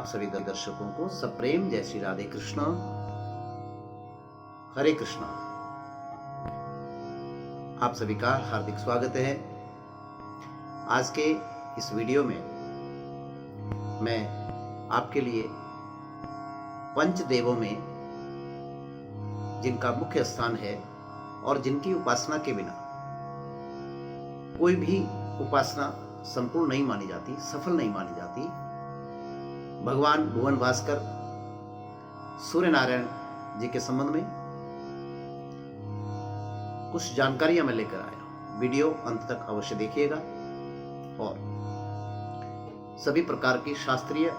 आप सभी दर्शकों को सप्रेम जय श्री राधे कृष्ण, हरे कृष्णा। आप सभी का हार्दिक स्वागत है। आज के इस वीडियो में मैं आपके लिए पंचदेवों में जिनका मुख्य स्थान है और जिनकी उपासना के बिना कोई भी उपासना संपूर्ण नहीं मानी जाती, सफल नहीं मानी जाती, भगवान भुवन भास्कर सूर्य नारायण जी के संबंध में कुछ जानकारियां मैं लेकर आया। वीडियो अंत तक अवश्य देखिएगा और सभी प्रकार की शास्त्रीय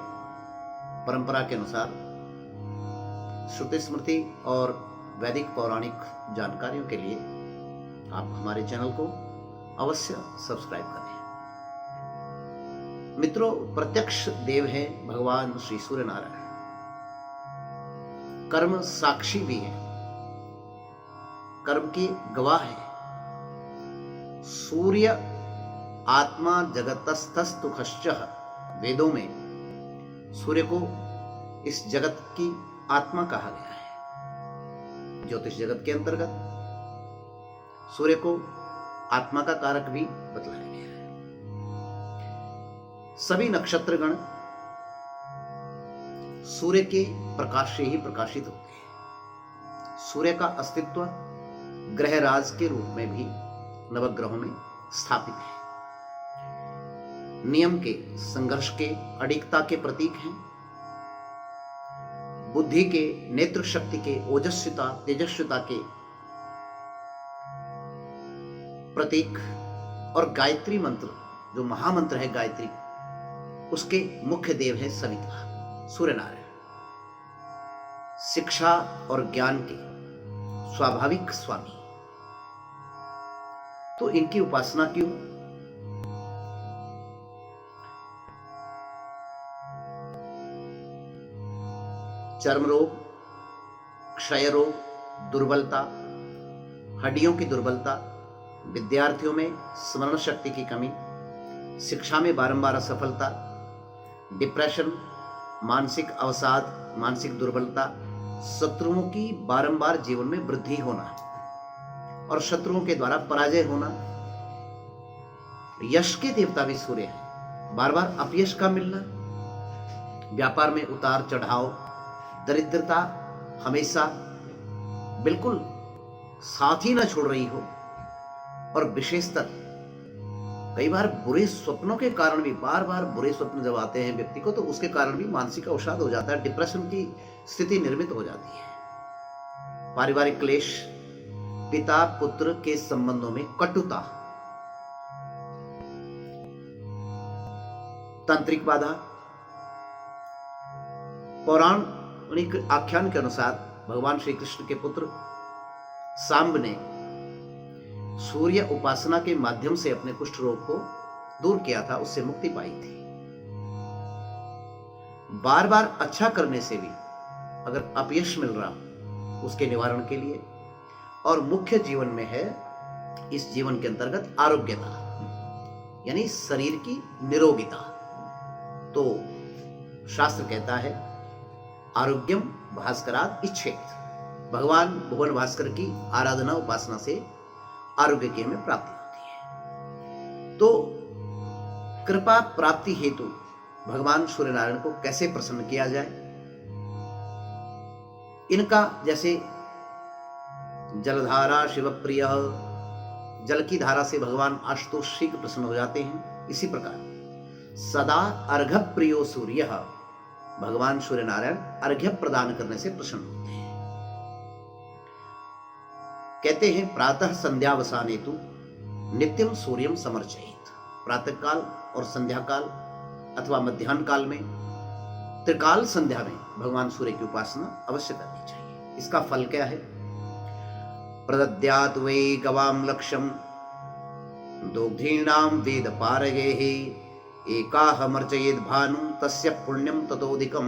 परंपरा के अनुसार श्रुति स्मृति और वैदिक पौराणिक जानकारियों के लिए आप हमारे चैनल को अवश्य सब्सक्राइब करें। मित्रों, प्रत्यक्ष देव है भगवान श्री सूर्य नारायण, कर्म साक्षी भी है, कर्म के गवाह है। सूर्य आत्मा जगतस्तस्तुखश्चः, वेदों में सूर्य को इस जगत की आत्मा कहा गया है। ज्योतिष जगत के अंतर्गत सूर्य को आत्मा का कारक भी बतलाया गया है। सभी नक्षत्रगण सूर्य के प्रकाश से ही प्रकाशित होते हैं। सूर्य का अस्तित्व ग्रहराज के रूप में भी नवग्रहों में स्थापित है। नियम के, संघर्ष के, अडिगता के प्रतीक हैं। बुद्धि के, नेत्र शक्ति के, ओजस्विता, तेजस्विता के प्रतीक और गायत्री मंत्र, जो महामंत्र है गायत्री, उसके मुख्य देव है सविता सूर्य नारायण। शिक्षा और ज्ञान के स्वाभाविक स्वामी, तो इनकी उपासना क्यों? चर्म रोग, क्षय रोग, दुर्बलता, हड्डियों की दुर्बलता, विद्यार्थियों में स्मरण शक्ति की कमी, शिक्षा में बारंबार असफलता, डिप्रेशन, मानसिक अवसाद, मानसिक दुर्बलता, शत्रुओं की बारंबार जीवन में वृद्धि होना और शत्रुओं के द्वारा पराजय होना। यश के देवता भी सूर्य है। बार बार अपयश का मिलना, व्यापार में उतार चढ़ाव, दरिद्रता हमेशा बिल्कुल साथ ही न छोड़ रही हो, और विशेषतर कई बार बुरे स्वप्नों के कारण भी, बार बार बुरे स्वप्न जब आते हैं व्यक्ति को, तो उसके कारण भी मानसिक अवसाद हो जाता है, डिप्रेशन की स्थिति निर्मित हो जाती है। पारिवारिक क्लेश, पिता पुत्र के संबंधों में कटुता, तांत्रिक बाधा। पौराणिक आख्यान के अनुसार भगवान श्री कृष्ण के पुत्र सांब ने सूर्य उपासना के माध्यम से अपने कुष्ठ रोग को दूर किया था, उससे मुक्ति पाई थी। बार बार अच्छा करने से भी अगर अपयश मिल रहा, उसके निवारण के लिए, और मुख्य जीवन में है इस जीवन के अंतर्गत आरोग्यता, यानी शरीर की निरोगिता। तो शास्त्र कहता है आरोग्यम भास्करात् इच्छेत्, भगवान भुवन भास्कर की आराधना उपासना से आरोग्य की हमें प्राप्ति होती है। तो कृपा प्राप्ति हेतु भगवान सूर्य नारायण को कैसे प्रसन्न किया जाए? इनका जैसे जलधारा शिवप्रिय, जल की धारा से भगवान आशुतोष शीघ्र प्रसन्न हो जाते हैं, इसी प्रकार सदा अर्घ्य प्रियो सूर्य, भगवान सूर्य नारायण अर्घ्य प्रदान करने से प्रसन्न होते हैं। कहते हैं प्रातः संध्यावसाने तु नित्यम सूर्यम समर्चयेत्, प्रातः काल और संध्या काल अथवा मध्याह्न काल में, त्रिकाल संध्या में भगवान सूर्य की उपासना अवश्य करनी चाहिए। इसका फल क्या है? प्रदद्यात् वै गवाम लक्ष्यम दोग्धीणाम वेद पारगेः, एकाह मर्चयेत् भानु तस्य पुण्यम ततोधिकम।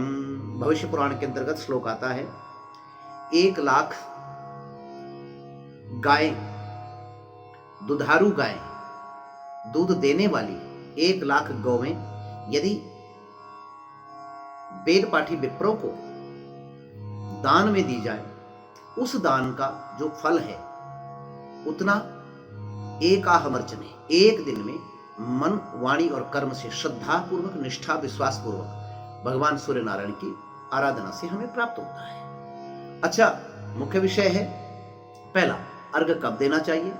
भविष्य पुराण के अंतर्गत श्लोक आता है, 1,00,000 गाय, दुधारू गाय, दूध देने वाली 1,00,000 गौवें यदि वेद पाठी विप्रों को दान में दी जाए, उस दान का जो फल है उतना एकाहमर्चने, एक दिन में मन, वाणी और कर्म से श्रद्धा पूर्वक, निष्ठा, विश्वास पूर्वक भगवान सूर्य नारायण की आराधना से हमें प्राप्त होता है। अच्छा, मुख्य विषय है पहला, अर्घ कब देना चाहिए?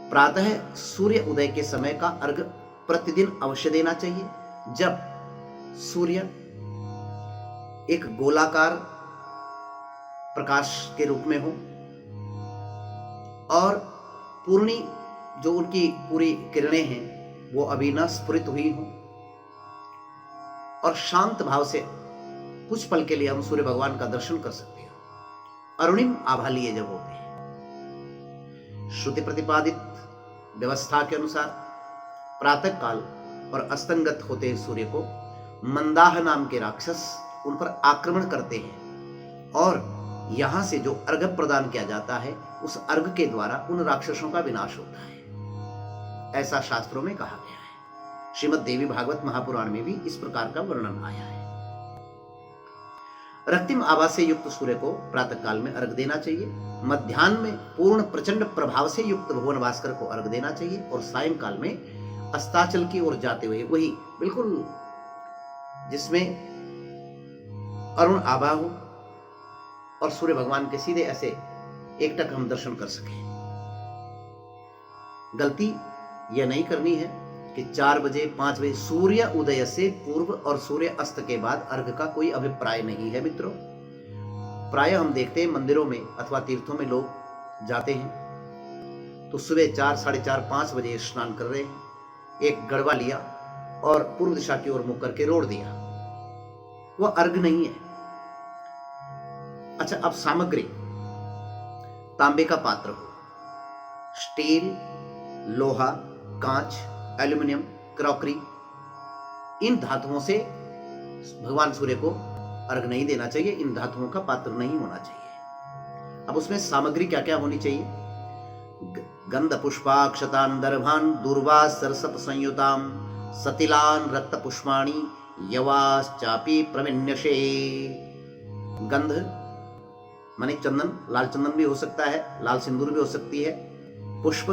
प्रातः सूर्य उदय के समय का अर्घ प्रतिदिन अवश्य देना चाहिए, जब सूर्य एक गोलाकार प्रकाश के रूप में हो और पूर्णी जो उनकी पूरी किरणें हैं वो अभी न स्फुरित हुई हो, और शांत भाव से कुछ पल के लिए हम सूर्य भगवान का दर्शन कर सकते हैं। अरुणिम आभा लिए जब होते हैं। श्रुति प्रतिपादित व्यवस्था के अनुसार प्रातः काल और अस्तंगत होते सूर्य को मंदाह नाम के राक्षस उन पर आक्रमण करते हैं, और यहां से जो अर्घ प्रदान किया जाता है उस अर्घ के द्वारा उन राक्षसों का विनाश होता है, ऐसा शास्त्रों में कहा गया है। श्रीमद् देवी भागवत महापुराण में भी इस प्रकार का वर्णन आया है। रक्तिम आभा से युक्त सूर्य को प्रातः काल में अर्घ देना चाहिए, मध्याह्न में पूर्ण प्रचंड प्रभाव से युक्त भुवन भास्कर को अर्घ देना चाहिए, और सायंकाल में अस्ताचल की ओर जाते हुए वही बिल्कुल जिसमें अरुण आभा हो और सूर्य भगवान के सीधे ऐसे एकटक हम दर्शन कर सकें। गलती यह नहीं करनी है कि 4 बजे 5 बजे सूर्य उदय से पूर्व और सूर्य अस्त के बाद अर्घ का कोई अभिप्राय नहीं है मित्रों। प्राय हम देखते हैं मंदिरों में अथवा तीर्थों में लोग जाते हैं तो सुबह 4, साढ़े 4, 5 बजे स्नान कर रहे हैं, एक गड़वा लिया और पूर्व दिशा की ओर मुख करके रोड़ दिया, वह अर्घ नहीं है। अच्छा, अब सामग्री, तांबे का पात्र हो, स्टील, लोहा, कांच, एल्यूमिनियम, क्रॉकरी, इन धातुओं से भगवान सूर्य को अर्घ नहीं देना चाहिए, इन धातुओं का पात्र नहीं होना चाहिए। अब उसमें सामग्री क्या क्या होनी चाहिए? गंध पुष्पाक्षतान दर्भान दूर्वा सरसप संयुताम सतिलान रक्त पुष्पाणी यवाश्चापि प्रविन्यशे। गंध माने चंदन, लाल चंदन भी हो सकता है, लाल सिंदूर भी हो सकती है। पुष्प,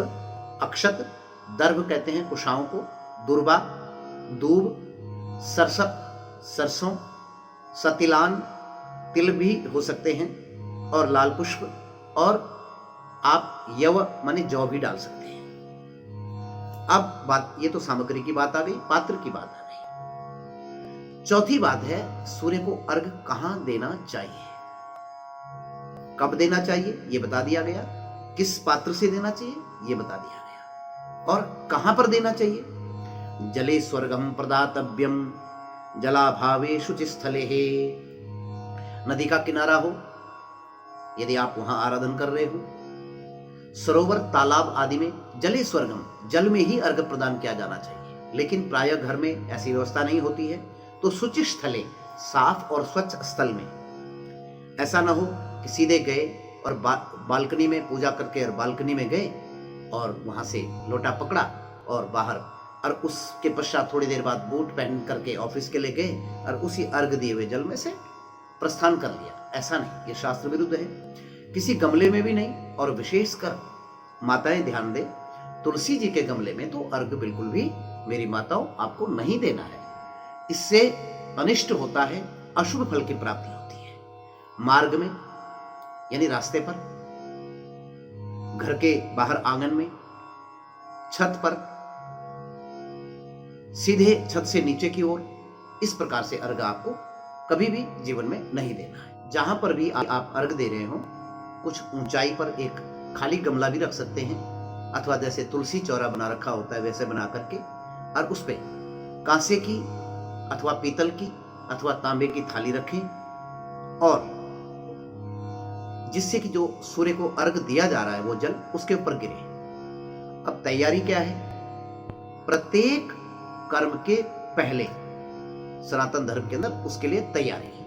अक्षत, दर्भ कहते हैं कुशाओं को, दुर्वा, दूब, सरसप, सरसों, सतिलान, तिल भी हो सकते हैं, और लाल पुष्प, और आप यव माने जौ भी डाल सकते हैं। अब बात, ये तो सामग्री की बात आ गई, पात्र की बात आ गई। चौथी बात है सूर्य को अर्घ कहां देना चाहिए, कब देना चाहिए ये बता दिया गया, किस पात्र से देना चाहिए ये बता दिया गया, और कहां पर देना चाहिए। जले स्वर्गम प्रदातव्यम जलाभावे शुचिस्थले। नदी का किनारा हो, यदि आप वहां आराधन कर रहे हो, सरोवर, तालाब आदि में जले स्वर्गम, जल में ही अर्घ प्रदान किया जाना चाहिए, लेकिन प्रायः घर में ऐसी व्यवस्था नहीं होती है, तो शुचिस्थले, साफ और स्वच्छ स्थल में। ऐसा ना हो कि सीधे गए और बालकनी में पूजा करके और बालकनी में गए और वहां से लोटा पकड़ा और बाहर, और उसके पश्चात थोड़ी देर बाद बूट पहन करके ऑफिस के लिए गए और उसी अर्घ दिए हुए जल में से प्रस्थान कर लिया। ऐसा नहीं, ये शास्त्र विरुद्ध है। किसी गमले में भी नहीं, और विशेषकर माताएं ध्यान दें, तुलसी जी के गमले में तो अर्घ बिल्कुल भी मेरी माताओं आपको नहीं देना है, इससे अनिष्ट होता है, अशुभ फल की प्राप्ति होती है। मार्ग में यानी रास्ते पर, घर के बाहर आंगन में, छत पर, सीधे छत से नीचे की ओर, इस प्रकार से अर्घ आपको कभी भी जीवन में नहीं देना है। जहां पर भी आप अर्घ दे रहे हो, कुछ ऊंचाई पर एक खाली गमला भी रख सकते हैं, अथवा जैसे तुलसी चौरा बना रखा होता है वैसे बना करके, और उस पे कांसे की अथवा पीतल की अथवा तांबे की थाली रखें, और जिससे कि जो सूर्य को अर्घ दिया जा रहा है वो जल उसके ऊपर गिरे। अब तैयारी क्या है? प्रत्येक कर्म के पहले सनातन धर्म के अंदर उसके लिए तैयारी।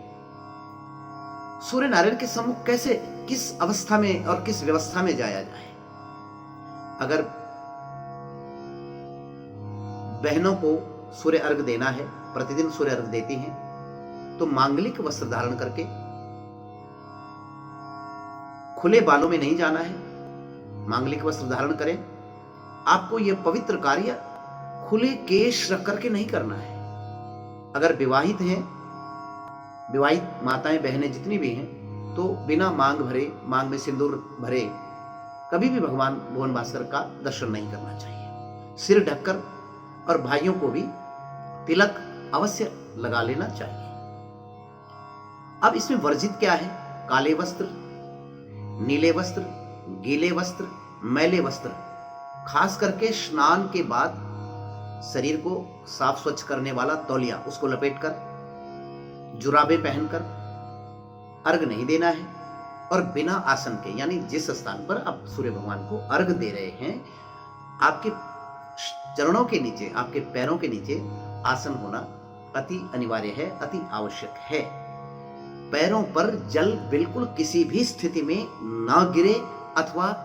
सूर्य नारायण के सम्मुख कैसे, किस अवस्था में और किस व्यवस्था में जाया जाए। अगर बहनों को सूर्य अर्घ देना है, प्रतिदिन सूर्य अर्घ देती हैं, तो मांगलिक वस्त्र धारण करके खुले बालों में नहीं जाना है, मांगलिक वस्त्र धारण करें। आपको यह पवित्र कार्य खुले केश रख करके नहीं करना है। अगर विवाहित हैं, विवाहित माताएं बहनें जितनी भी हैं, तो बिना मांग भरे, मांग में सिंदूर भरे कभी भी भगवान भुवन भास्कर का दर्शन नहीं करना चाहिए। सिर ढककर, और भाइयों को भी तिलक अवश्य लगा लेना चाहिए। अब इसमें वर्जित क्या है? काले वस्त्र, नीले वस्त्र, गीले वस्त्र, मैले वस्त्र, खास करके स्नान के बाद शरीर को साफ स्वच्छ करने वाला तौलिया, उसको लपेटकर, जुराबे पहनकर अर्घ नहीं देना है। और बिना आसन के, यानी जिस स्थान पर आप सूर्य भगवान को अर्घ दे रहे हैं, आपके चरणों के नीचे, आपके पैरों के नीचे आसन होना अति अनिवार्य है, अति आवश्यक है। पैरों पर जल बिल्कुल किसी भी स्थिति में ना गिरे, अथवा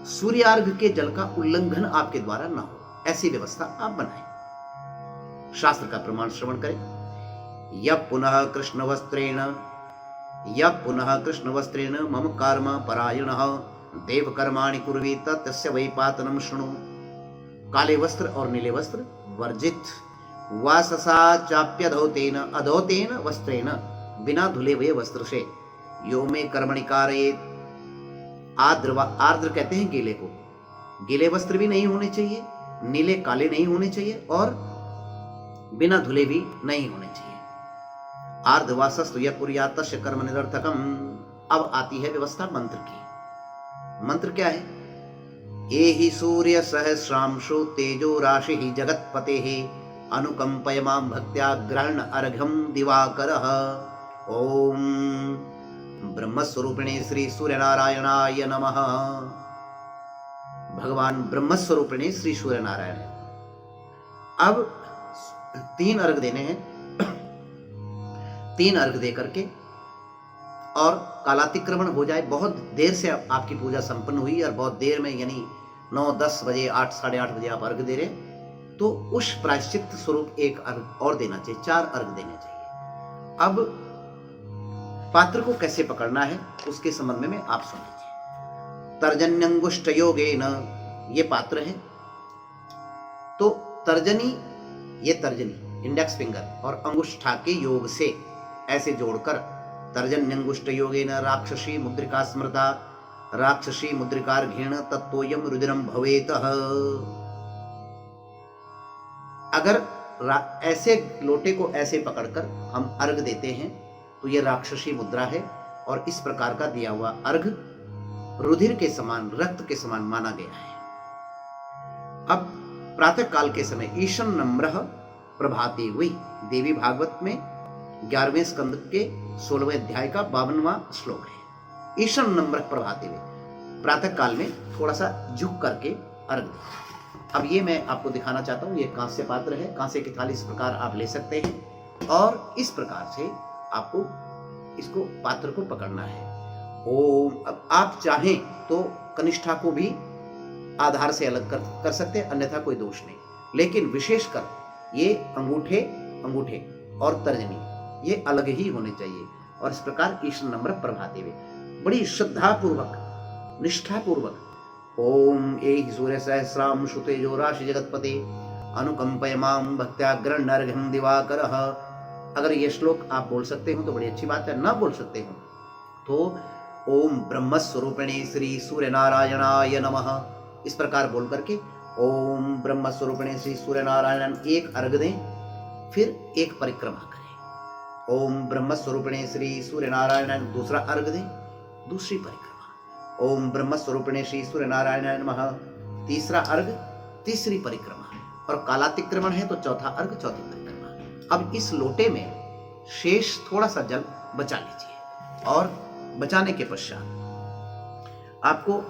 सूर्यार्घ के जल का उल्लंघन आपके द्वारा ना हो, ऐसी व्यवस्था आप बनाएं। शास्त्र का प्रमाण श्रवण करें। यह पुनः कृष्ण वस्त्रेण मम कर्म परायणः देव कर्माणि कुर्वीत तस्य वै पातनं शृणु। काले वस्त्र और नीले वस्त्र वर्जित। वाससा चाप्यधौतेन अधौतेन वस्त्रेण, बिना धुले हुए वस्त्र से यो में कर्मणि कारयेत्। आर्द्र कहते हैं गीले को। गीले वस्त्र भी नहीं होने चाहिए, नीले काले नहीं होने चाहिए, और बिना धुले भी नहीं होने चाहिए। आर्धवासस्तु यः कुर्यात् तस्य कर्म निरर्थकम्। अब आती है व्यवस्था मंत्र की। मंत्र क्या है? एहि सूर्य सहस्रांशो तेजो राशि जगत्पतेः अनुकंपय मां भक्त्या ग्रहण अर्घ्यं दिवाकरः। ओम ब्रह्मस्वरूपिणे श्री सूर्यनारायणाय नमः। भगवान ब्रह्मस्वरूपिणे श्री सूर्यनारायण। अब 3 अर्घ देने हैं। 3 अर्घ दे करके, और कालातिक्रमण हो जाए, बहुत देर से आपकी पूजा संपन्न हुई और बहुत देर में, यानी 9-10 बजे, 8, साढ़े 8 बजे आप अर्घ दे रहे, तो उस प्रायश्चित स्वरूप 1 अर्घ और देना चाहिए, 4 अर्घ देने चाहिए। अब पात्र को कैसे पकड़ना है उसके संबंध में आप सुन लीजिए। तर्जन्यंगुष्ठ योगेन, ये पात्र है, तो तर्जनी, ये तर्जनी इंडेक्स फिंगर और अंगुष्ठा के योग से ऐसे जोड़कर, तर्जन्यंगुष्ठ योगेन राक्षसी मुद्रिका स्मृता राक्षसी मुद्रिकार्घेण तत्तोयम रुद्रम भवेत। अगर ऐसे लोटे को ऐसे पकड़कर हम अर्घ देते हैं तो यह राक्षसी मुद्रा है, और इस प्रकार का दिया हुआ अर्घ रुधिर के समान, रक्त के समान माना गया है। अब प्रातः काल के समय ईशन नम्रः प्रभाते हुई, देवी भागवत में 11वें स्कंद के 16वें अध्याय का 52वां श्लोक है। ईशन नम्रः प्रभाते हुए, प्रातः काल में थोड़ा सा झुक करके अर्घ दें। अब ये मैं आपको दिखाना चाहता हूँ, ये कांस्य पात्र है, कांस्य की थाली इस प्रकार आप ले सकते हैं, और इस प्रकार से आपको इसको, पात्र को पकड़ना है। ओम, अब आप चाहें तो कनिष्ठा को भी आधार से अलग कर सकते हैं, अन्यथा कोई दोष नहीं, लेकिन विशेषकर ये अंगूठे और तर्जनी ये अलग ही होने चाहिए। और इस प्रकार ईशन नम्र प्रभाते हुए बड़ी श्रद्धा पूर्वक, निष्ठा पूर्वक, ओम एहि सूर्य सहस्राम तेजो राशि जगतपते अनुकंपय मां भक्त्या ग्रहण अर्घ्यं दिवाकरः। अगर ये श्लोक आप बोल सकते हो तो बड़ी अच्छी बात है, ना बोल सकते हो तो ओम ब्रह्मस्वरूपिणे श्री सूर्यनारायणाय नमः, इस प्रकार बोल करके ओम ब्रह्मस्वरूपिणे श्री सूर्यनारायण 1 अर्घ दें, फिर 1 परिक्रमा करें। ओम ब्रह्मस्वरूपिणे श्री सूर्यनारायण 2रा अर्घ दें, 2री परिक्रमा। ओम ब्रह्मस्वरूपिणे श्री सूर्यनारायण नमः 3रा अर्घ, 3री परिक्रमा, और कालातिक्रमण है तो 4था अर्घ, 4थी परिक्रमा। अब इस लोटे में शेष थोड़ा सा जल बचा लीजिए, और बचाने के पश्चात आपको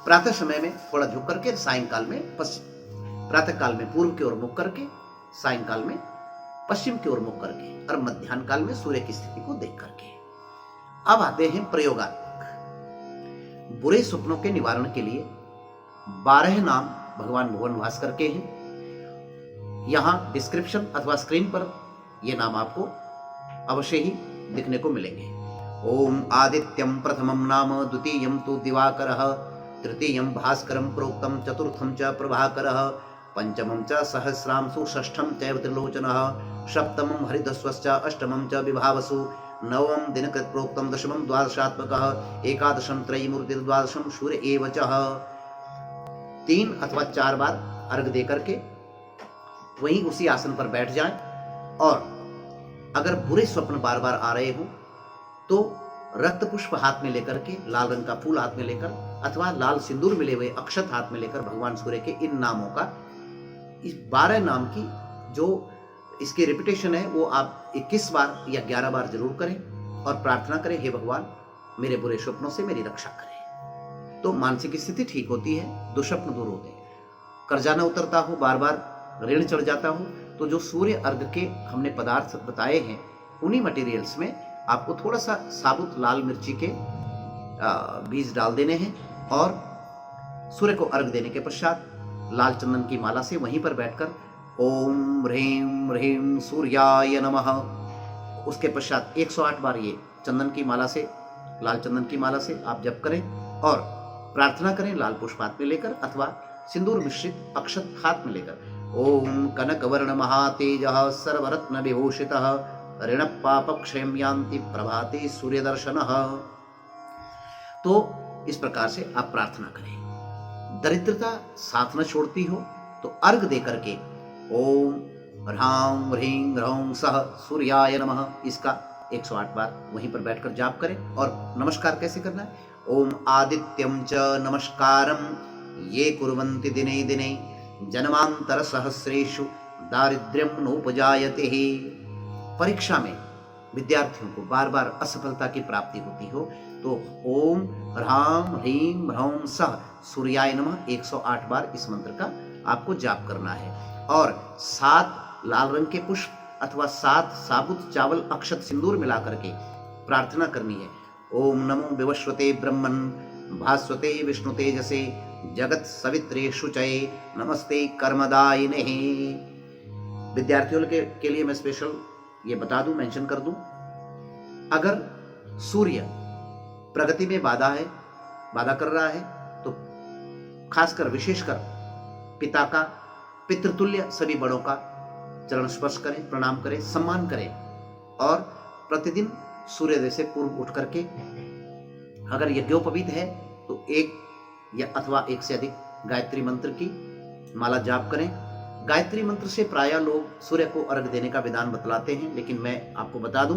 प्रातः समय में थोड़ा झुक करके, सायंकाल में प्रातः काल में पूर्व की ओर मुख करके, सायंकाल में पश्चिम की ओर मुख करके, और मध्याह्न काल में सूर्य की स्थिति को देख करके। अब आते हैं प्रयोगात्मक। बुरे स्वप्नों के निवारण के लिए 12 नाम भगवान भुवन भास्कर के हैं। यहां डिस्क्रिप्शन अथवा स्क्रीन पर ये नाम आपको अवश्य ही दिखने को मिलेंगे। ओम आदित्यम प्रथमम नाम, द्वितीयम तो दिवाकरः, तृतीयम भास्करम प्रोक्तम, चतुर्थम च प्रभाकरः, पंचमं च सहस्रांशु, षष्ठम चैव त्रिलोचनः, सप्तमं हरिदस्वश्च, अष्टमं च विभावसु, नवम दिनकृत प्रोक्तम, दशमं द्वादशात्मकः, एकादशम त्रयीमूर्ति, द्वादशम सूर्य एव च। 3 अथवा 4 बार अर्घ दे करके वहीं उसी आसन पर बैठ जाएं, और अगर बुरे स्वप्न बार बार आ रहे हो तो रक्त पुष्प हाथ में लेकर के, लाल रंग का फूल हाथ में लेकर, अथवा लाल सिंदूर मिले हुए अक्षत हाथ में लेकर भगवान सूर्य के इन नामों का, इस 12 नाम की जो इसकी रिपीटेशन है वो आप 21 बार या 11 बार जरूर करें और प्रार्थना करें, हे भगवान मेरे बुरे स्वप्नों से मेरी रक्षा करें। तो मानसिक स्थिति ठीक होती है, दुष्स्वप्न दूर होते हैं, कर्जा न उतरता हो, बार बार ऋण चढ़ जाता हो, तो जो सूर्य अर्घ के हमने पदार्थ बताए हैं उन्हीं मटेरियल्स में आपको थोड़ा सा साबुत लाल मिर्ची के बीज डाल देने हैं, और सूर्य को अर्घ देने के पश्चात लाल चंदन की माला से वहीं पर बैठकर ओम ह्रीं ह्रीं सूर्याय नमः, उसके पश्चात 108 बार ये चंदन की माला से, लाल चंदन की माला से आप जप करें और प्रार्थना करें, लाल पुष्प हाथ में लेकर अथवा सिंदूर मिश्रित अक्षत हाथ में लेकर। ओम कनकवर्ण महातेजः सर्वरत्न विभूषितः ऋण पाप क्षयं यान्ति प्रभाते सूर्य दर्शनः। तो इस प्रकार से आप प्रार्थना करें। दरिद्रता साथ न छोड़ती हो तो अर्घ दे करके ओम ह्रां ह्रीं ह्रौं सः सूर्याय नमः इसका 108 बार वहीं पर बैठकर जाप करें। और नमस्कार कैसे करना है? ओम आदित्यम च नमस्कारम ये कुर्वन्ति दिने दिने जन्मांतर सहस्रेषु दारिद्र्यम नोपजायते। परीक्षा में विद्यार्थियों को बार बार असफलता की प्राप्ति होती हो तो ओम ह्रां ह्रीं ह्रौं सः सूर्याय नमः 108 बार इस मंत्र का आपको जाप करना है। और 7 लाल रंग के पुष्प अथवा 7 साबुत चावल अक्षत सिंदूर मिला करके प्रार्थना करनी है। ओम नमो विवस्वते ब्रह्मन् भास्वते विष्णु तेजसे जगत सवित्रे शुचये नमस्ते कर्मदायिने। विद्यार्थियों के लिए मैं स्पेशल ये बता दूं, मेंशन कर दूं, अगर सूर्य प्रगति में बाधा कर रहा है तो खासकर विशेषकर पिता का, पितृतुल्य सभी बड़ों का चरण स्पर्श करें, प्रणाम करें, सम्मान करें। और प्रतिदिन सूर्योदय से पूर्व उठ करके अगर यज्ञोपवीत है तो 1 या अथवा 1 से अधिक गायत्री मंत्र की माला जाप करें। गायत्री मंत्र से प्रायः लोग सूर्य को अर्घ देने का विधान बतलाते हैं, लेकिन मैं आपको बता दूं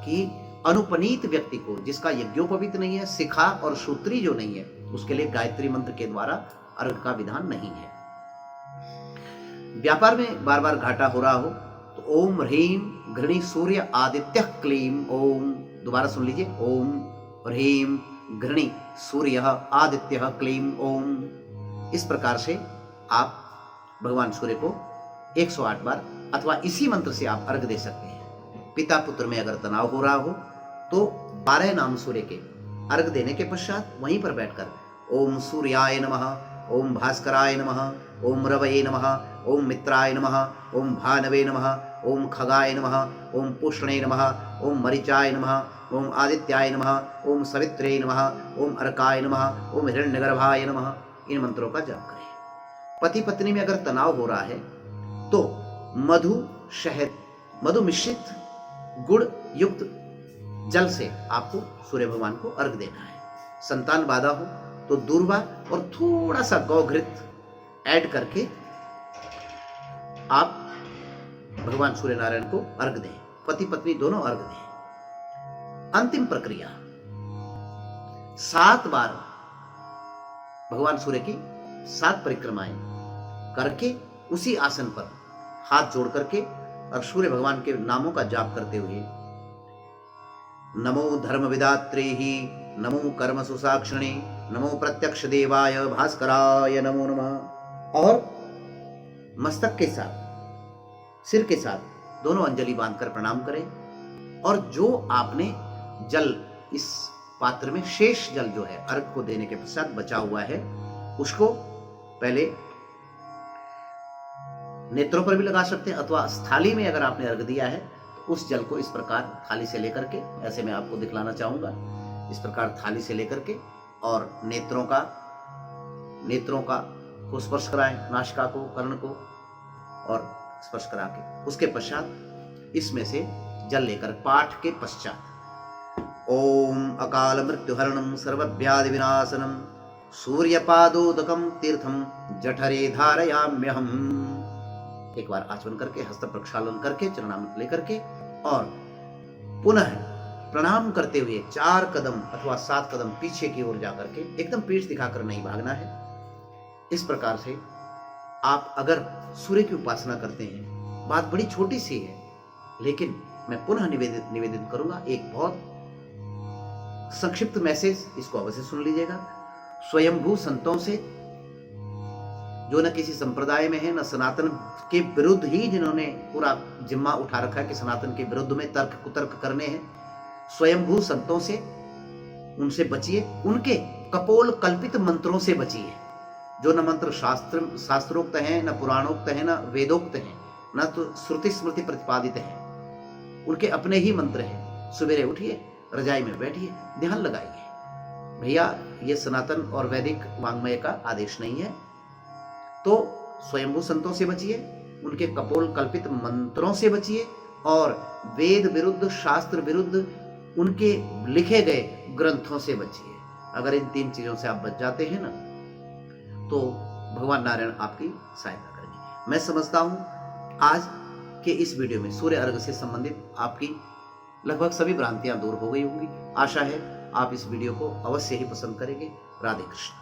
कि अनुपनीत व्यक्ति को, जिसका यज्ञोपवीत नहीं है, शिखा और सूत्री जो नहीं है, उसके लिए गायत्री मंत्र के द्वारा अर्घ का विधान नहीं है। व्यापार में बार बार घाटा हो रहा हो तो ओम ह्रीं घृणी सूर्य आदित्य क्लीम ओम, दोबारा सुन लीजिए, ओम ह्रीं घृणी सूर्य आदित्य क्लीम ओम। इस प्रकार से आप भगवान सूर्य को 108 बार अथवा इसी मंत्र से आप अर्घ दे सकते हैं। पिता पुत्र में अगर तनाव हो रहा हो तो 12 नाम सूर्य के अर्घ देने के पश्चात वहीं पर बैठकर ओम सूर्याय नमः, ओम भास्कराय नमः, ओम रवये नमः, ओम मित्राय नमः, ओम भानवे नमः, ओम खगाय नमः, ओम पुष्णे नमः, ओम मरीचाय नमः, ओम आदित्याय नमः, ओम सवित्रे नमः, ओम अर्काय नमः, ओम हिरण्यगर्भाय नमः, इन मंत्रों का जाप करें। पति पत्नी में अगर तनाव हो रहा है तो मधु, शहद, मधु मिश्रित गुड़ युक्त जल से आपको सूर्य भगवान को अर्घ देना है। संतान बाधा हो तो दूर्वा और थोड़ा सा गौघृत ऐड करके आप भगवान सूर्य नारायण को अर्घ दें। पति पत्नी दोनों अर्घ दें। अंतिम प्रक्रिया 7 बार भगवान सूर्य की 7 परिक्रमाएं करके उसी आसन पर हाथ जोड़ करके और सूर्य भगवान के नामों का जाप करते हुए नमो धर्म विदात्रे ही, नमो कर्म सुसाक्षिणे, नमो प्रत्यक्ष देवाय भास्कराय नमो नमः। और मस्तक के साथ, सिर के साथ दोनों अंजलि बांधकर प्रणाम करें। और जो आपने जल इस पात्र में शेष जल जो है अर्घ को देने के पश्चात बचा हुआ है उसको पहले नेत्रों पर भी लगा सकते हैं, अथवा स्थाली में अगर आपने अर्घ दिया है उस जल को इस प्रकार थाली से लेकर के, ऐसे मैं आपको दिखलाना चाहूंगा, इस प्रकार थाली से लेकर के और नेत्रों का को स्पर्श कराएं, नासिका को, कर्ण को, और स्पर्श करा के उसके पश्चात इसमें से जल लेकर पाठ के पश्चात ओम अकाल मृत्युहरणम सर्वव्याधि विनाशनम सूर्यपादोदकम तीर्थम जठरे धारयाम्यहम, एक बार आचमन करके, हस्त प्रक्षालन करके, चरणामृत लेकर के और पुनः प्रणाम करते हुए 4 कदम अथवा 7 कदम पीछे की ओर जाकर के, एकदम पीठ दिखाकर नहीं भागना है। इस प्रकार से आप अगर सूर्य की उपासना करते हैं, बात बड़ी छोटी सी है, लेकिन मैं पुनः निवेदित करूंगा, एक बहुत संक्षिप्त मैसेज, इसको अवश्य सुन लीजिएगा। स्वयंभू संतों से, जो न किसी संप्रदाय में है, न सनातन के विरुद्ध ही जिन्होंने पूरा जिम्मा उठा रखा है कि सनातन के विरुद्ध में तर्क कुतर्क करने हैं, स्वयंभू संतों से, उनसे बचिए, उनके कपोल कल्पित मंत्रों से बचिए, जो न मंत्र शास्त्रोक्त हैं, न पुराणोक्त हैं, न वेदोक्त हैं, न तो श्रुति स्मृति प्रतिपादित हैं, उनके अपने ही मंत्र हैं। सवेरे उठिए, रजाई में बैठिए, ध्यान लगाइए। भैया ये सनातन और वैदिक वांग्मय का आदेश नहीं है। तो स्वयंभू संतों से बचिए, उनके कपोल कल्पित मंत्रों से बचिए और वेद विरुद्ध, शास्त्र विरुद्ध, उनके लिखे गए ग्रंथों से बचिए। अगर इन 3 चीजों से आप बच जाते हैं ना, तो भगवान नारायण आपकी सहायता करेंगे। मैं समझता हूं आज के इस वीडियो में सूर्य अर्घ से संबंधित आपकी लगभग सभी भ्रांतियां दूर हो गई होंगी। आशा है आप इस वीडियो को अवश्य ही पसंद करेंगे। राधे कृष्ण।